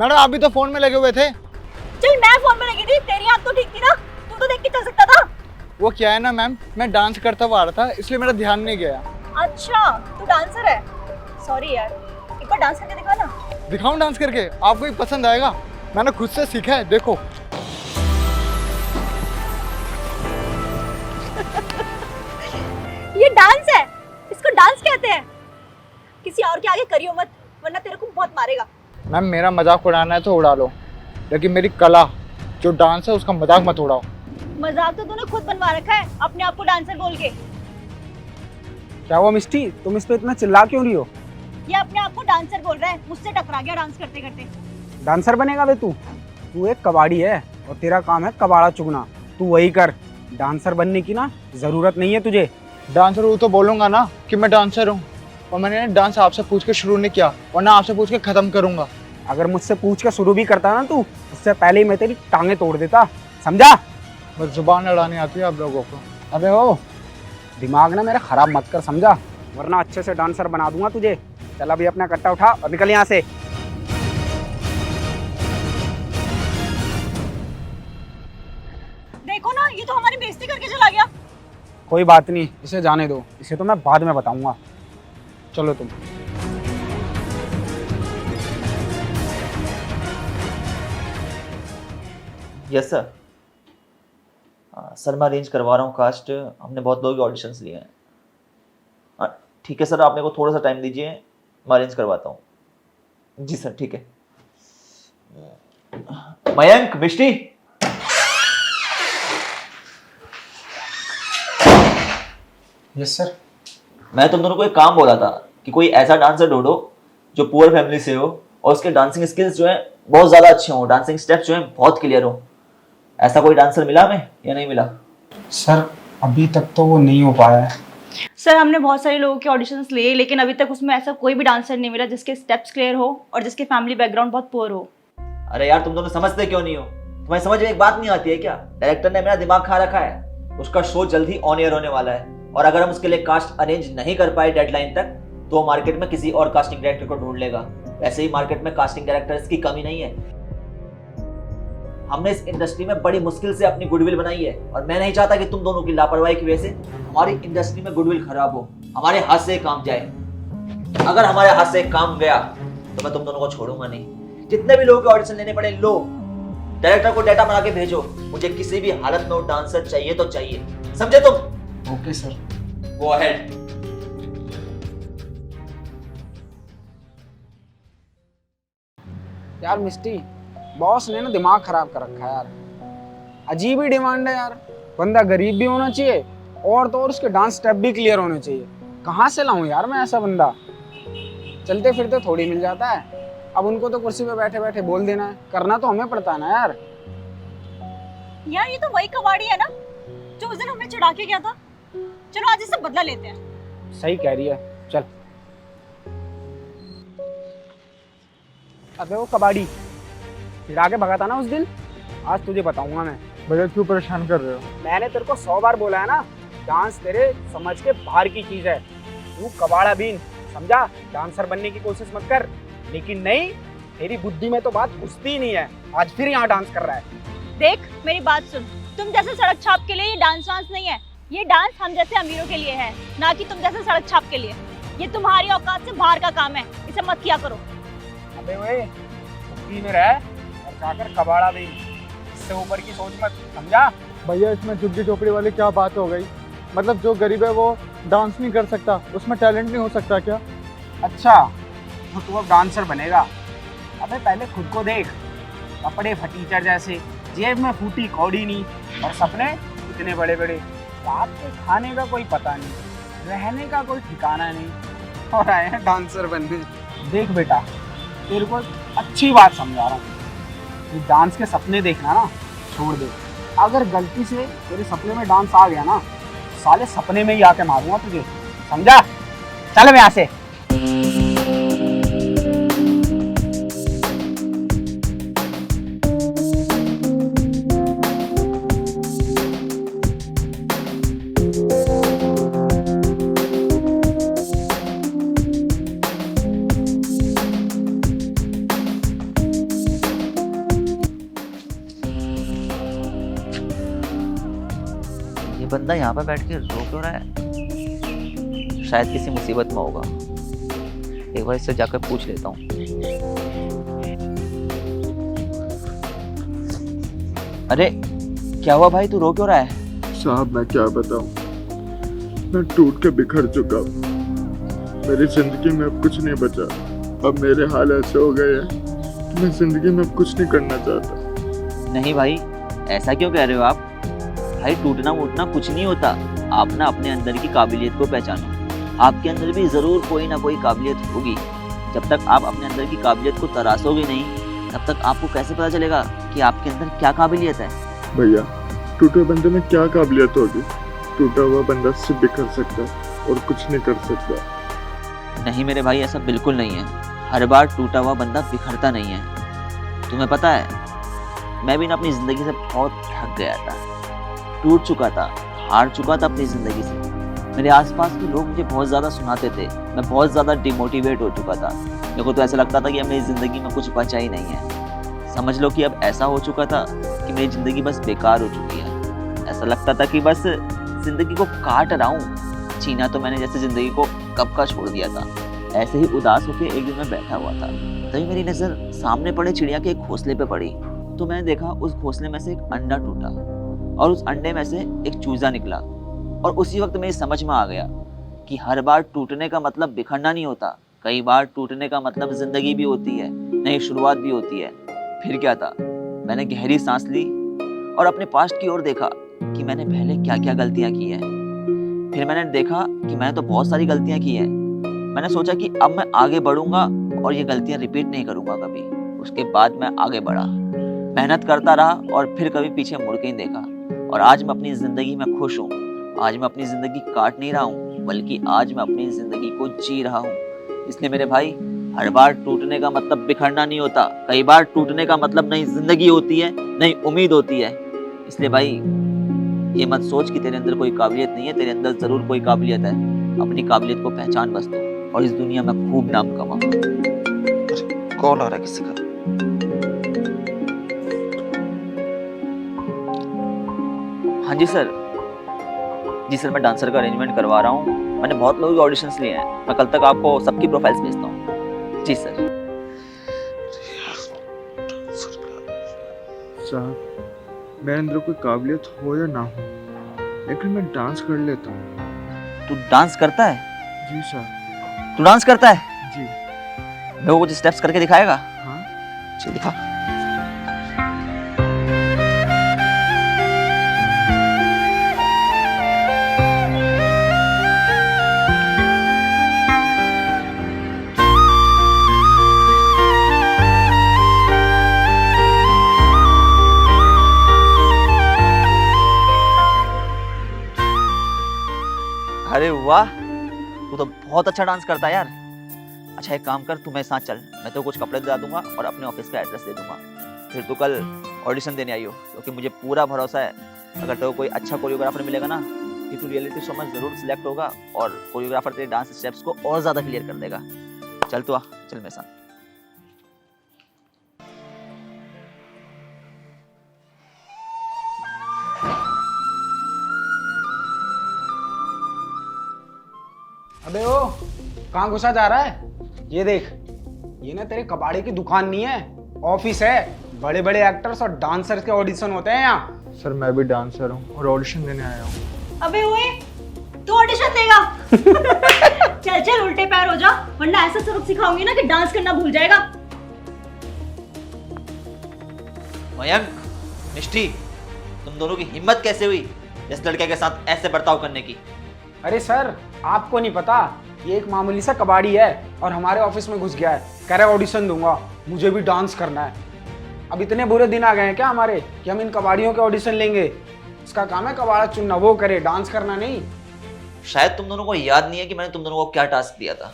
Madam आप भी तो फोन में लगे हुए थे। चल मैं फोन में लगी थी, तेरी आंख तो ठीक थी ना, तू तो देख के चल सकता था। वो क्या है ना मैम, मैं डांस करता हुआ आ रहा था इसलिए मेरा ध्यान नहीं गया। अच्छा तू डांसर है? सॉरी यार, एक बार डांस करके दिखा ना। दिखाऊं डांस करके? आपको ही पसंद आएगा, मैंने खुद से सीखा है, देखो। ये डांस है, इसको डांस कहते हैं। किसी और के आगे करियो मत, वरना तेरे को बहुत मारेगा। मैम मेरा मजाक उड़ाना है तो उड़ा लो, लेकिन मेरी कला जो डांस है उसका मजाक मत उड़ाओ। मजाक तो तूने खुद बनवा रखा है अपने आप को डांसर बोल के। क्या हुआ मिस्टी, तुम इस पे इतना चिल्ला क्यों रही हो? ये अपने आप को डांसर बोल रहा है, मुझसे टकरा गया डांस करते करते। डांसर बनेगा वे तू? तू एक कबाड़ी है और तेरा काम है कबाड़ा चुगना। तू वही कर, डांसर बनने की ना जरूरत नहीं है तुझे। डांसर हूँ तो बोलूंगा ना कि मैं डांसर हूँ, और मैंने डांस आपसे पूछ के शुरू नहीं किया, वरना आपसे पूछ के खत्म करूंगा। अगर मुझसे पूछ के शुरू भी करता ना तू, उससे पहले ही मैं तेरी टांगे तोड़ देता, समझा? बस जुबान लड़ानी आती है आप लोगों को। अबे ओ, दिमाग ना मेरा खराब मत कर, समझा? वरना अच्छे से डांसर बना दूंगा तुझे। चल अभी अपना कट्टा उठा और निकल यहाँ से। देखो ना, ये तो हमारी बेइज्जती करके चला गया। कोई बात नहीं, इसे जाने दो, इसे तो मैं बाद में बताऊंगा। चलो तुम। Yes sir. सर मैं अरेंज करवा रहा हूँ कास्ट, हमने बहुत लोगों के ऑडिशंस लिए हैं। ठीक है सर, आप मेरे को थोड़ा सा टाइम दीजिए, मैं अरेंज करवाता हूँ। जी सर ठीक है। मयंक, मिष्टी, यस सर। मैं तुम दोनों को एक काम बोला था कि कोई ऐसा डांसर ढूंढो जो पुअर फैमिली से हो और उसके डांसिंग स्किल्स जो हैं बहुत ज़्यादा अच्छे हों, डांसिंग स्टेप्स जो हैं बहुत क्लियर हो। ऐसा कोई डांसर मिला हमें या नहीं मिला? सर अभी तक तो वो नहीं हो पाया है। सर हमने बहुत सारे लोगों के ऑडिशंस लिए, लेकिन अभी तक उसमें ऐसा कोई भी डांसर नहीं मिला जिसके स्टेप्स क्लियर हो और जिसके फैमिली बैकग्राउंड बहुत पुअर हो। अरे यार तुम दोनों समझते क्यों नहीं हो? तुम्हें समझ में एक बात नहीं आती है क्या? डायरेक्टर ने मेरा दिमाग खा रखा है, उसका शो जल्दी ऑन एयर होने वाला है, और अगर हम उसके लिए कास्ट अरेंज नहीं कर पाए डेडलाइन तक, तो वो मार्केट में किसी और कास्टिंग डायरेक्टर को ढूंढ लेगा। वैसे ही मार्केट में कास्टिंग डायरेक्टर्स की कमी नहीं है। हमने इस इंडस्ट्री में बड़ी मुश्किल से अपनी गुडविल बनाई है, और मैं नहीं चाहता कि तुम दोनों की लापरवाही की वजह से हमारी इंडस्ट्री में गुडविल खराब हो, हमारे हाथ से काम जाए। अगर हमारे हाथ से काम गया तो मैं तुम दोनों को छोड़ूंगा नहीं। जितने भी लोगों के ऑडिशन लेने पड़े लो, डायरेक्टर को डेटा बना के भेजो, मुझे किसी भी हालत में वो डांसर चाहिए तो चाहिए, समझे तुम? Okay sir. Go ahead. यार मिस्टी, बॉस ने ना दिमाग खराब कर रखा है यार। अजीब ही डिमांड है यार। बंदा गरीब भी होना चाहिए और तो और उसके डांस स्टेप भी क्लियर होने चाहिए। कहाँ से लाऊं यार मैं ऐसा बंदा? चलते फिरते थोड़ी मिल जाता है। अब उनको तो कुर्सी पे बैठे बैठे बोल देना है, करना तो हमें पड़ता है ना यार। यार ये तो वही कबाड़ी है ना जो उस दिन हमें चढ़ा के गया था। चलो आज इससे बदला लेते हैं। सही कह रही है, चल। अबे वो कबाड़ी, चिढ़ा के भगा था ना उस दिन, आज तुझे बताऊंगा मैं। भैया क्यों परेशान कर रहे हो? मैंने तेरे को 100 बार बोला है ना, डांस तेरे समझ के बाहर की चीज है। तू कबाड़ा बीन, समझा? डांसर बनने की कोशिश मत कर। लेकिन नहीं, तेरी बुद्धि में तो बात घुसती ही नहीं है। आज फिर यहाँ डांस कर रहा है। देख मेरी बात सुन, तुम जैसे सड़क छाप के लिए ये डांस नहीं है। ये डांस हम जैसे अमीरों के लिए है, ना कि तुम जैसे सड़क छाप के लिए। ये तुम्हारी औकात से बाहर का काम है, इसे मत किया करो। अबे वे, बुद्धि में रह और जाकर कबाड़ा बीन, इससे ऊपर की सोच मत, समझा? भैया इसमें झुग्गी झोपड़ी वाली क्या बात हो गई? मतलब जो गरीब है वो डांस नहीं कर सकता, उसमें टैलेंट नहीं हो सकता क्या? अच्छा तो तू अब डांसर बनेगा? अबे पहले खुद को देख, कपड़े फटीचर जैसे, जेब में फूटी कौड़ी नहीं, और सपने इतने बड़े बड़े। रात के खाने का कोई पता नहीं, रहने का कोई ठिकाना नहीं, और आए हैं डांसर बनने। देख बेटा, तेरे को अच्छी बात समझा रहा हूँ, ये डांस के सपने देखना ना छोड़ दे। अगर गलती से तेरे सपने में डांस आ गया ना, साले सपने में ही आके मारूंगा तुझे, समझा? चल यहाँ से। बंदा यहाँ पर बैठ के रो क्यों रहा है? शायद किसी मुसीबत में होगा। एक बार इससे जाकर पूछ लेता हूँ। अरे क्या हुआ भाई, तू रो क्यों रहा है? साहब मैं क्या बताऊं, मैं टूट के बिखर चुका हूँ। मेरी जिंदगी में अब कुछ नहीं बचा। अब मेरे हाल ऐसे हो गए हैं कि मैं जिंदगी में अब कुछ नहीं करना चाहता। नहीं भाई, ऐसा क्यों कह रहे हो आप? भाई टूटना वूटना कुछ नहीं होता। आप ना अपने अंदर की काबिलियत को पहचानो। आपके अंदर भी जरूर कोई ना कोई काबिलियत होगी। जब तक आप अपने अंदर की काबिलियत को तराशोगे नहीं, तब तक आपको कैसे पता चलेगा कि आपके अंदर क्या काबिलियत है? भैया टूटे बंदे में क्या काबिलियत होगी? टूटा हुआ बंदा सिर्फ बिखर सकता और कुछ नहीं कर सकता। नहीं मेरे भाई, ऐसा बिल्कुल नहीं है। हर बार टूटा हुआ बंदा बिखरता नहीं है। तुम्हें पता है, मैं भी ना अपनी ज़िंदगी से बहुत थक गया था, टूट चुका था, हार चुका था अपनी ज़िंदगी से। मेरे आसपास के लोग मुझे बहुत ज़्यादा सुनाते थे, मैं बहुत ज़्यादा डिमोटिवेट हो चुका था। मेरे को तो ऐसा लगता था कि अब मेरी ज़िंदगी में कुछ बचा ही नहीं है। समझ लो कि अब ऐसा हो चुका था कि मेरी ज़िंदगी बस बेकार हो चुकी है। ऐसा लगता था कि बस ज़िंदगी को काट रहा हूँ। जीना तो मैंने जैसे ज़िंदगी को कब का छोड़ दिया था। ऐसे ही उदास होकर एक दिन मैं बैठा हुआ था, तभी मेरी नज़र सामने पड़े चिड़िया के एक घोंसले पे पड़ी। तो मैंने देखा उस घोंसले में से एक अंडा टूटा और उस अंडे में से एक चूजा निकला। और उसी वक्त मेरी समझ में आ गया कि हर बार टूटने का मतलब बिखरना नहीं होता। कई बार टूटने का मतलब ज़िंदगी भी होती है, नई शुरुआत भी होती है। फिर क्या था, मैंने गहरी सांस ली और अपने पास्ट की ओर देखा कि मैंने पहले क्या क्या गलतियाँ की हैं। फिर मैंने देखा कि मैंने तो बहुत सारी गलतियाँ की हैं। मैंने सोचा कि अब मैं आगे बढ़ूंगा और ये गलतियाँ रिपीट नहीं करूंगा कभी। उसके बाद मैं आगे बढ़ा, मेहनत करता रहा और फिर कभी पीछे मुड़ के ही देखा। और आज मैं अपनी ज़िंदगी में खुश हूँ। आज मैं अपनी ज़िंदगी काट नहीं रहा हूँ, बल्कि आज मैं अपनी ज़िंदगी को जी रहा हूँ। इसलिए मेरे भाई, हर बार टूटने का मतलब बिखरना नहीं होता। कई बार टूटने का मतलब नई ज़िंदगी होती है, नई उम्मीद होती है। इसलिए भाई ये मत सोच कि तेरे अंदर कोई काबिलियत नहीं है। तेरे अंदर ज़रूर कोई काबिलियत है। अपनी काबिलियत को पहचान बस तू, और इस दुनिया में खूब नाम कमा। कॉल आ रहा है किसी का। हाँ जी सर। जी सर, मैं डांसर का अरेंजमेंट करवा रहा हूँ। मैंने बहुत लोगों के ऑडिशंस लिए हैं। मैं कल तक आपको सबकी प्रोफाइल्स भेजता हूँ। जी सर। साहब मेरे अंदर कोई काबिलियत हो या ना हो, लेकिन मैं डांस कर लेता हूँ। तू डांस करता है? जी साहब। तू डांस करता है? जी। मेरे को कुछ स्टेप्स करके दिखाएगा? हाँ। चल दिखा। अरे वाह, तू तो बहुत अच्छा डांस करता है यार। अच्छा एक काम कर, तू मेरे साथ चल, मैं तो कुछ कपड़े दिला दूंगा और अपने ऑफिस का एड्रेस दे दूंगा। फिर तू कल ऑडिशन देने आई हो, क्योंकि मुझे पूरा भरोसा है अगर तो कोई अच्छा कोरियोग्राफर मिलेगा ना, कि तू रियलिटी शो में ज़रूर सिलेक्ट होगा और कोरियोग्राफर तेरे डांस स्टेप्स को और ज़्यादा क्लियर कर देगा। चल तू आ, चल मेरे साथ। अबे ओ, कहाँ घुसा जा रहा है? ये देख, ये ना तेरे कबाड़े की दुकान नहीं है, ऑफिस है। बड़े बड़े एक्टर्स और डांसर्स के ऑडिशन होते हैं यहाँ। सर मैं भी डांसर हूँ और ऑडिशन देने आया हूँ। अबे ओए, तू ऑडिशन देगा? चल चल उल्टे पैर हो जा, वरना ऐसा सबक सिखाऊंगी ना कि डांस करना भूल जाएगा। मयंक, मिष्टी, तुम दोनों की हिम्मत कैसे हुई इस लड़के के साथ ऐसे बर्ताव करने की? अरे सर, आपको नहीं पता, ये एक मामूली सा कबाड़ी है और हमारे ऑफिस में घुस गया है। कह रहा है ऑडिशन दूंगा, मुझे भी डांस करना है। अब इतने बुरे दिन आ गए हैं क्या हमारे कि हम इन कबाड़ियों के ऑडिशन लेंगे? इसका काम है कबाड़ा चुनना, वो करे, डांस करना नहीं। शायद तुम दोनों को याद नहीं है कि मैंने तुम दोनों को क्या टास्क दिया था।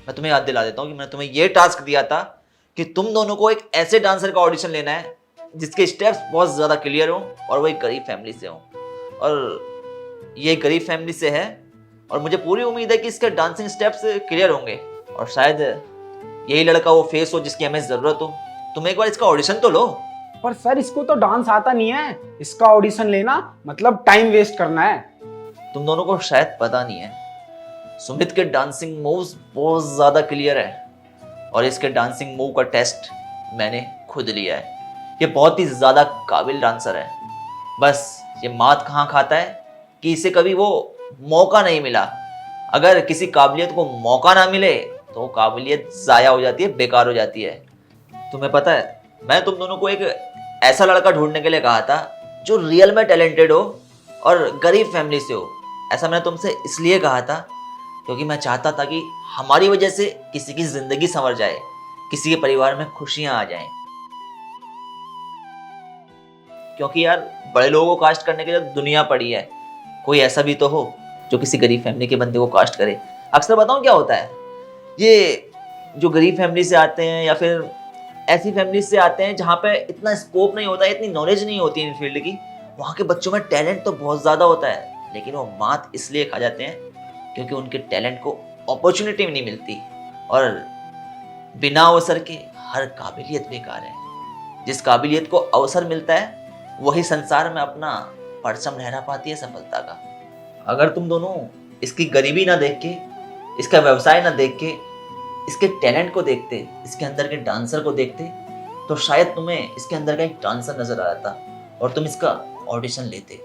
मैं तुम्हें याद दिला देता हूँ कि मैंने तुम्हें ये टास्क दिया था कि तुम दोनों को एक ऐसे डांसर का ऑडिशन लेना है जिसके स्टेप्स बहुत ज़्यादा क्लियर हो और वो एक गरीब फैमिली से हो। और ये गरीब फैमिली से है और मुझे पूरी उम्मीद है कि इसके डांसिंग स्टेप्स क्लियर होंगे और शायद यही लड़का वो फेस हो जिसकी हमें ज़रूरत हो। तुम एक बार इसका ऑडिशन तो लो। पर सर, इसको तो डांस आता नहीं है। इसका ऑडिशन लेना मतलब टाइम वेस्ट करना है। तुम दोनों को शायद पता नहीं है, सुमित के डांसिंग मूव्स बहुत ज़्यादा क्लियर है और इसके डांसिंग मूव का टेस्ट मैंने खुद लिया है। ये बहुत ही ज़्यादा काबिल डांसर है, बस ये मात कहाँ खाता है कि इसे कभी वो मौका नहीं मिला। अगर किसी काबिलियत को मौका ना मिले तो वो काबिलियत ज़ाया हो जाती है, बेकार हो जाती है। तुम्हें पता है, मैं तुम दोनों को एक ऐसा लड़का ढूंढने के लिए कहा था जो रियल में टैलेंटेड हो और गरीब फैमिली से हो। ऐसा मैंने तुमसे इसलिए कहा था क्योंकि मैं चाहता था कि हमारी वजह से किसी की ज़िंदगी संवर जाए, किसी के परिवार में खुशियाँ आ जाएं। क्योंकि यार बड़े लोगों को कास्ट करने के लिए दुनिया पड़ी है, कोई ऐसा भी तो हो जो किसी गरीब फैमिली के बंदे को कास्ट करे। अक्सर बताऊं क्या होता है, ये जो गरीब फैमिली से आते हैं या फिर ऐसी फैमिली से आते हैं जहाँ पे इतना स्कोप नहीं होता है, इतनी नॉलेज नहीं होती इन फील्ड की, वहाँ के बच्चों में टैलेंट तो बहुत ज़्यादा होता है, लेकिन वो मात इसलिए खा जाते हैं क्योंकि उनके टैलेंट को अपॉर्चुनिटी नहीं मिलती। और बिना अवसर के हर काबिलियत बेकार है। जिस काबिलियत को अवसर मिलता है वही संसार में अपना परचम लहरा पाती है सफलता का। अगर तुम दोनों इसकी गरीबी ना देख के, इसका व्यवसाय ना देख के, इसके टैलेंट को देखते, इसके अंदर के डांसर को देखते, तो शायद तुम्हें इसके अंदर का एक डांसर नजर आ जाता और तुम इसका ऑडिशन लेते।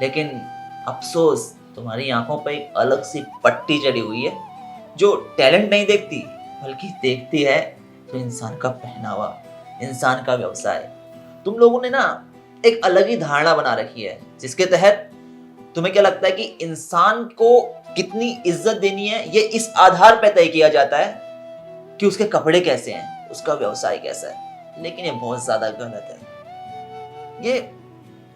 लेकिन अफसोस, तुम्हारी आंखों पर एक अलग सी पट्टी चढ़ी हुई है जो टैलेंट नहीं देखती बल्कि देखती है तो इंसान का पहनावा, इंसान का व्यवसाय। तुम लोगों ने ना एक अलग ही धारणा बना रखी है जिसके तहत तुम्हें क्या लगता है कि इंसान को कितनी इज्जत देनी है ये इस आधार पर तय किया जाता है कि उसके कपड़े कैसे हैं, उसका व्यवसाय कैसा है। लेकिन ये बहुत ज्यादा गलत है, ये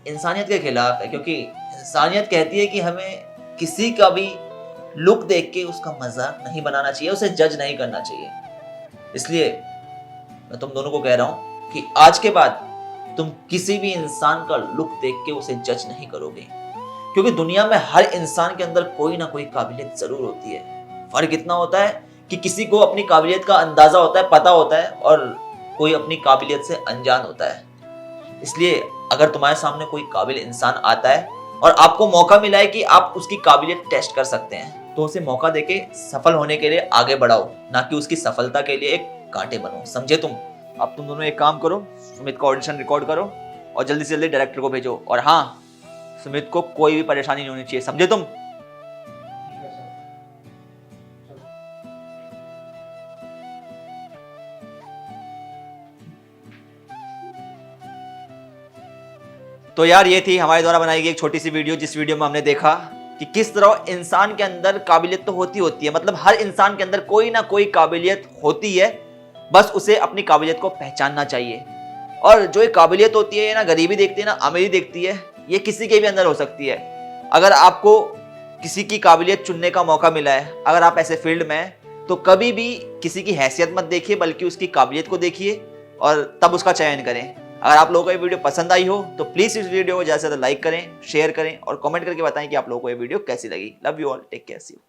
इंसानियत के खिलाफ है, क्योंकि इंसानियत कहती है कि हमें किसी का भी लुक देख के उसका मजाक नहीं बनाना चाहिए, उसे जज नहीं करना चाहिए। इसलिए मैं तुम दोनों को कह रहा हूं कि आज के बाद तुम किसी भी इंसान का लुक देख के उसे जज नहीं करोगे, क्योंकि दुनिया में हर इंसान के अंदर कोई ना कोई काबिलियत जरूर होती है। फर्क इतना होता है कि किसी को अपनी काबिलियत का अंदाजा होता है, पता होता है, और कोई अपनी काबिलियत से अनजान होता है। इसलिए अगर तुम्हारे सामने कोई काबिल इंसान आता है और आपको मौका मिला है कि आप उसकी काबिलियत टेस्ट कर सकते हैं, तो उसे मौका देके सफल होने के लिए आगे बढ़ाओ, ना कि उसकी सफलता के लिए एक कांटे बनो। समझे तुम? अब तुम दोनों एक काम करो, सुमित का ऑडिशन रिकॉर्ड करो और जल्दी से जल्दी डायरेक्टर को भेजो। और हाँ, सुमित को कोई भी परेशानी नहीं होनी चाहिए, समझे तुम? तो यार ये थी हमारे द्वारा बनाई गई एक छोटी सी वीडियो, जिस वीडियो में हमने देखा कि किस तरह इंसान के अंदर काबिलियत तो होती है, मतलब हर इंसान के अंदर कोई ना कोई काबिलियत होती है, बस उसे अपनी काबिलियत को पहचानना चाहिए। और जो ये काबिलियत होती है ना गरीबी देखती है ना अमीरी देखती है, ये किसी के भी अंदर हो सकती है। अगर आपको किसी की काबिलियत चुनने का मौका मिला है, अगर आप ऐसे फील्ड में हैं, तो कभी भी किसी की हैसियत मत देखिए बल्कि उसकी काबिलियत को देखिए और तब उसका चयन करें। अगर आप लोगों को ये वीडियो पसंद आई हो तो प्लीज़ इस वीडियो को ज़्यादा से ज़्यादा लाइक करें, शेयर करें और कमेंट करके बताएं कि आप लोगों को ये वीडियो कैसी लगी। Love you all, take care, see you.